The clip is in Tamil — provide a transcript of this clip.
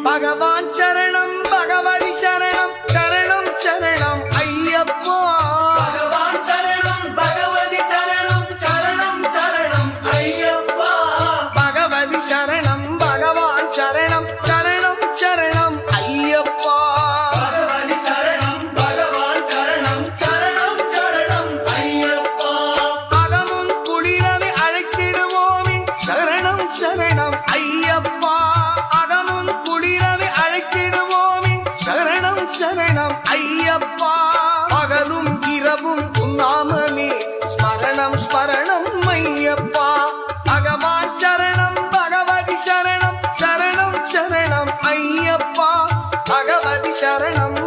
பகவான் சரணம் பகவதி சரணம் சரணம் சரணம் ஐயப்பா பகவான் சரணம் பகவதி சரணம் சரணம் சரணம் ஐயப்பா பகவதி சரணம் பகவான் சரணம் சரணம் சரணம் ஐயப்பா பகவதி சரணம் பகவான் சரணம் சரணம் சரணம் ஐயப்பா அகமும் குளிரவை அழைத்திடுவோமே சரணம் சரணம் ஐயப்பா அகமும் குளிரவை அழைத்திடுவோமே சரணம் சரணம் ஐயப்பா பகலும் இரவும் உன்னாமமே ஸ்மரணம் ஸ்மரணம் ஐயப்பா பகவான் சரணம் பகவதி சரணம் சரணம் சரணம் ஐயப்பா பகவதி சரணம்